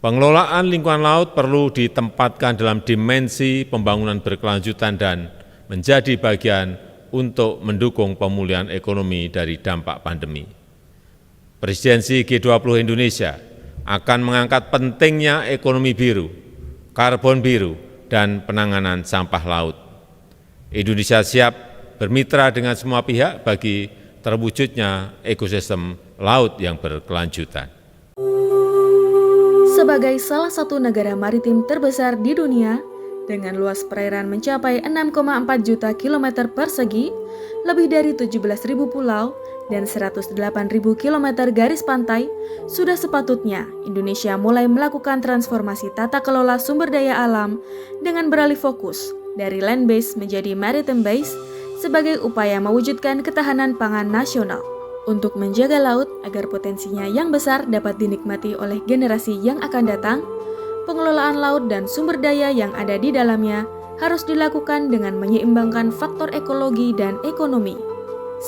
Pengelolaan lingkungan laut perlu ditempatkan dalam dimensi pembangunan berkelanjutan dan menjadi bagian untuk mendukung pemulihan ekonomi dari dampak pandemi. Presidensi G20 Indonesia akan mengangkat pentingnya ekonomi biru, karbon biru, dan penanganan sampah laut. Indonesia siap bermitra dengan semua pihak bagi terwujudnya ekosistem laut yang berkelanjutan. Sebagai salah satu negara maritim terbesar di dunia, dengan luas perairan mencapai 6,4 juta kilometer persegi, lebih dari 17.000 pulau, dan 108.000 kilometer garis pantai, sudah sepatutnya Indonesia mulai melakukan transformasi tata kelola sumber daya alam dengan beralih fokus dari land base menjadi maritime base sebagai upaya mewujudkan ketahanan pangan nasional. Untuk menjaga laut agar potensinya yang besar dapat dinikmati oleh generasi yang akan datang, pengelolaan laut dan sumber daya yang ada di dalamnya harus dilakukan dengan menyeimbangkan faktor ekologi dan ekonomi.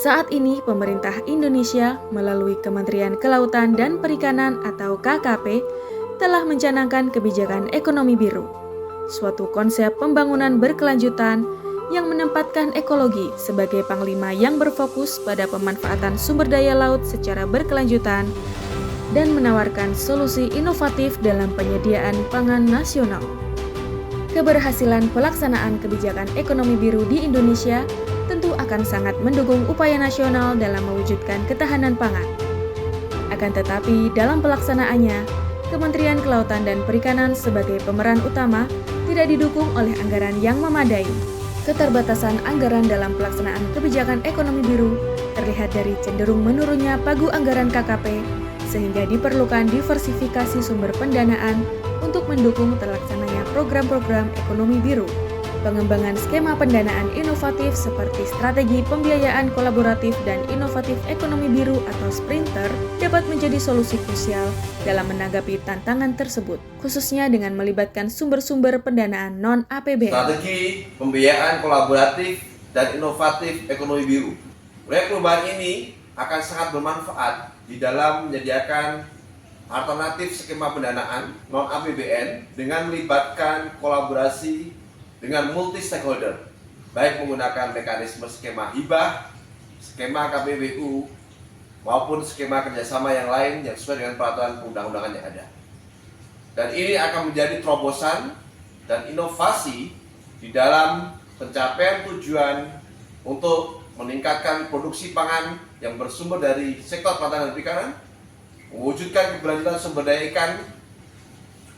Saat ini, pemerintah Indonesia melalui Kementerian Kelautan dan Perikanan atau KKP telah mencanangkan kebijakan ekonomi biru, suatu konsep pembangunan berkelanjutan yang menempatkan ekologi sebagai panglima yang berfokus pada pemanfaatan sumber daya laut secara berkelanjutan dan menawarkan solusi inovatif dalam penyediaan pangan nasional. Keberhasilan pelaksanaan kebijakan ekonomi biru di Indonesia tentu akan sangat mendukung upaya nasional dalam mewujudkan ketahanan pangan. Akan tetapi, dalam pelaksanaannya, Kementerian Kelautan dan Perikanan sebagai pemeran utama tidak didukung oleh anggaran yang memadai. Keterbatasan anggaran dalam pelaksanaan kebijakan ekonomi biru terlihat dari cenderung menurunnya pagu anggaran KKP, sehingga diperlukan diversifikasi sumber pendanaan untuk mendukung terlaksananya program-program ekonomi biru. Pengembangan skema pendanaan inovatif seperti strategi pembiayaan kolaboratif dan inovatif ekonomi biru atau Sprinter dapat menjadi solusi krusial dalam menanggapi tantangan tersebut, khususnya dengan melibatkan sumber-sumber pendanaan non-APBN. Strategi pembiayaan kolaboratif dan inovatif ekonomi biru. Proyek perubahan ini akan sangat bermanfaat di dalam menyediakan alternatif skema pendanaan non-APBN dengan melibatkan kolaborasi dengan multi stakeholder, baik menggunakan mekanisme skema hibah, skema KPBU, maupun skema kerjasama yang lain yang sesuai dengan peraturan perundang-undangan yang ada. Dan ini akan menjadi terobosan dan inovasi di dalam pencapaian tujuan untuk meningkatkan produksi pangan yang bersumber dari sektor pertanian dan perikanan, mewujudkan keberlanjutan sumber daya ikan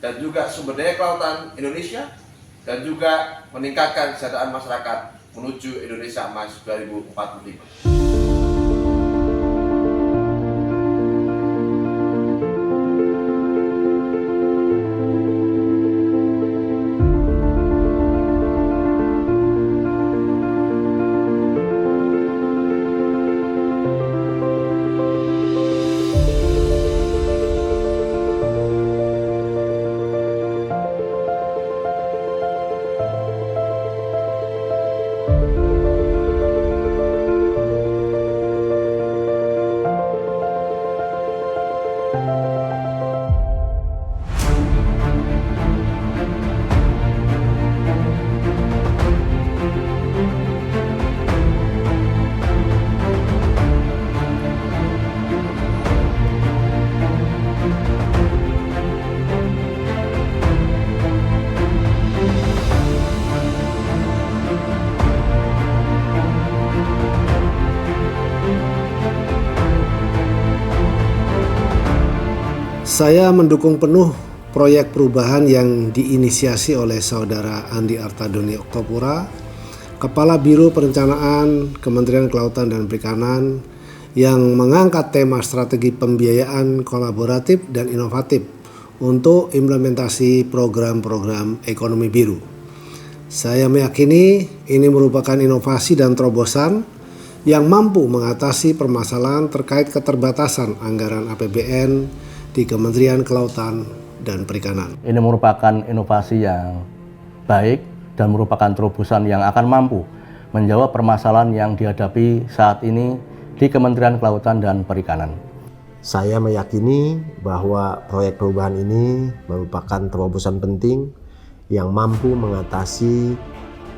dan juga sumber daya kelautan Indonesia, dan juga meningkatkan kesejahteraan masyarakat menuju Indonesia Emas 2045. Saya mendukung penuh proyek perubahan yang diinisiasi oleh Saudara Andi Artadoni Oktopura, Kepala Biro Perencanaan Kementerian Kelautan dan Perikanan, yang mengangkat tema strategi pembiayaan kolaboratif dan inovatif untuk implementasi program-program ekonomi biru. Saya meyakini ini merupakan inovasi dan terobosan yang mampu mengatasi permasalahan terkait keterbatasan anggaran APBN di Kementerian Kelautan dan Perikanan. Ini merupakan inovasi yang baik dan merupakan terobosan yang akan mampu menjawab permasalahan yang dihadapi saat ini di Kementerian Kelautan dan Perikanan. Saya meyakini bahwa proyek perubahan ini merupakan terobosan penting yang mampu mengatasi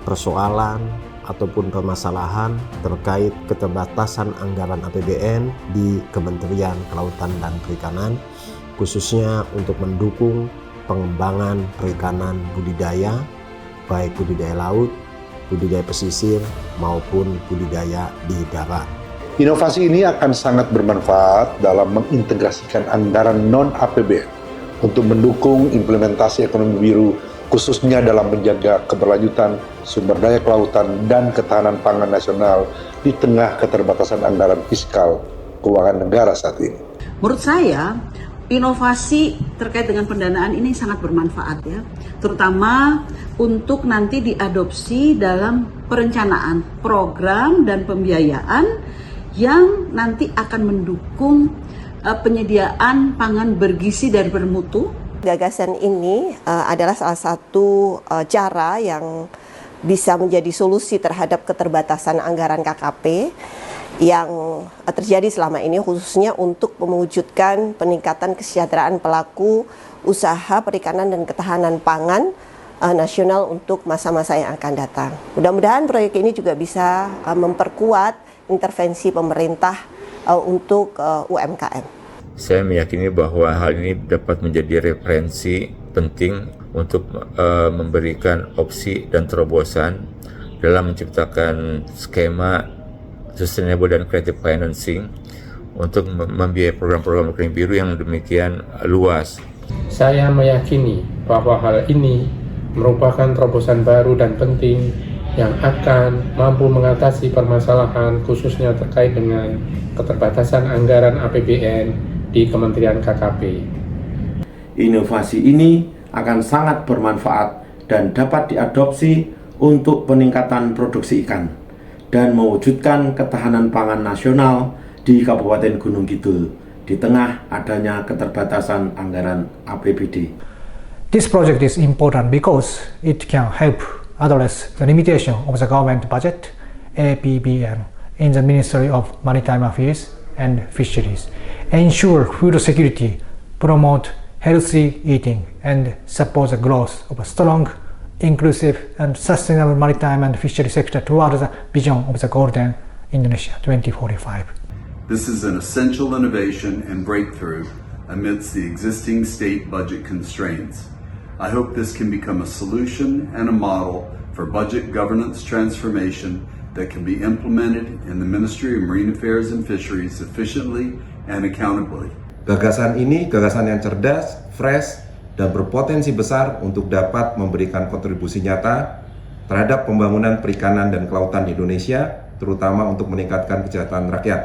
persoalan ataupun permasalahan terkait keterbatasan anggaran APBN di Kementerian Kelautan dan Perikanan, khususnya untuk mendukung pengembangan perikanan budidaya, baik budidaya laut, budidaya pesisir, maupun budidaya di darat. Inovasi ini akan sangat bermanfaat dalam mengintegrasikan anggaran non-APBN untuk mendukung implementasi ekonomi biru, khususnya dalam menjaga keberlanjutan sumber daya kelautan dan ketahanan pangan nasional di tengah keterbatasan anggaran fiskal keuangan negara saat ini. Menurut saya, inovasi terkait dengan pendanaan ini sangat bermanfaat ya, terutama untuk nanti diadopsi dalam perencanaan program dan pembiayaan yang nanti akan mendukung penyediaan pangan bergizi dan bermutu. Gagasan ini adalah salah satu cara yang bisa menjadi solusi terhadap keterbatasan anggaran KKP yang terjadi selama ini, khususnya untuk mewujudkan peningkatan kesejahteraan pelaku usaha perikanan dan ketahanan pangan nasional untuk masa-masa yang akan datang. Mudah-mudahan proyek ini juga bisa memperkuat intervensi pemerintah untuk UMKM. Saya meyakini bahwa hal ini dapat menjadi referensi penting untuk memberikan opsi dan terobosan dalam menciptakan skema sustainable dan creative financing untuk membiayai program-program ekonomi biru yang demikian luas. Saya meyakini bahwa hal ini merupakan terobosan baru dan penting yang akan mampu mengatasi permasalahan khususnya terkait dengan keterbatasan anggaran APBN di Kementerian KKP. Inovasi ini akan sangat bermanfaat dan dapat diadopsi untuk peningkatan produksi ikan dan mewujudkan ketahanan pangan nasional di Kabupaten Gunung Kidul di tengah adanya keterbatasan anggaran APBD. This project is important because it can help address the limitation of the government budget, APBN, in the Ministry of Maritime Affairs and Fisheries, ensure food security, promote healthy eating, and support the growth of a strong, inclusive, and sustainable maritime and fishery sector towards the vision of the Golden Indonesia 2045. This is an essential innovation and breakthrough amidst the existing state budget constraints. I hope this can become a solution and a model for budget governance transformation that can be implemented in the Ministry of Marine Affairs and Fisheries efficiently and accountably. Gagasan ini gagasan yang cerdas, fresh, dan berpotensi besar untuk dapat memberikan kontribusi nyata terhadap pembangunan perikanan dan kelautan di Indonesia, terutama untuk meningkatkan kesejahteraan rakyat.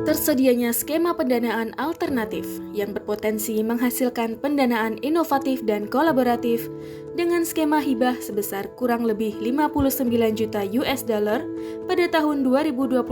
Tersedianya skema pendanaan alternatif yang berpotensi menghasilkan pendanaan inovatif dan kolaboratif dengan skema hibah sebesar kurang lebih 59 juta US dollar pada tahun 2025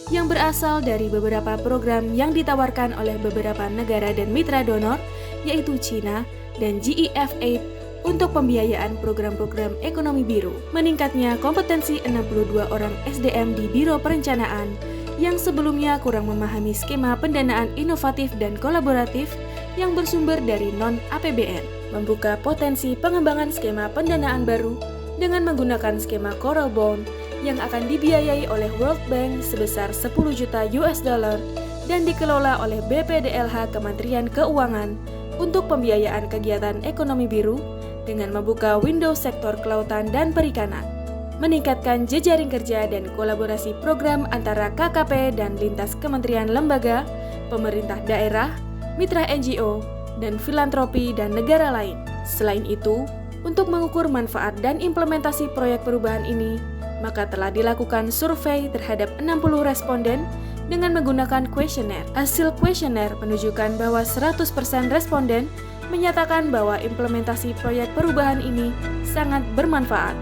yang berasal dari beberapa program yang ditawarkan oleh beberapa negara dan mitra donor yaitu China dan GEF-8 untuk pembiayaan program-program ekonomi biru. Meningkatnya kompetensi 62 orang SDM di Biro Perencanaan yang sebelumnya kurang memahami skema pendanaan inovatif dan kolaboratif yang bersumber dari non-APBN, membuka potensi pengembangan skema pendanaan baru dengan menggunakan skema Coral Bond yang akan dibiayai oleh World Bank sebesar 10 juta US dollar dan dikelola oleh BPDLH Kementerian Keuangan untuk pembiayaan kegiatan ekonomi biru dengan membuka window sektor kelautan dan perikanan, meningkatkan jejaring kerja dan kolaborasi program antara KKP dan lintas kementerian lembaga, pemerintah daerah, mitra NGO, dan filantropi dan negara lain. Selain itu, untuk mengukur manfaat dan implementasi proyek perubahan ini, maka telah dilakukan survei terhadap 60 responden dengan menggunakan kuesioner. Hasil kuesioner menunjukkan bahwa 100% responden menyatakan bahwa implementasi proyek perubahan ini sangat bermanfaat.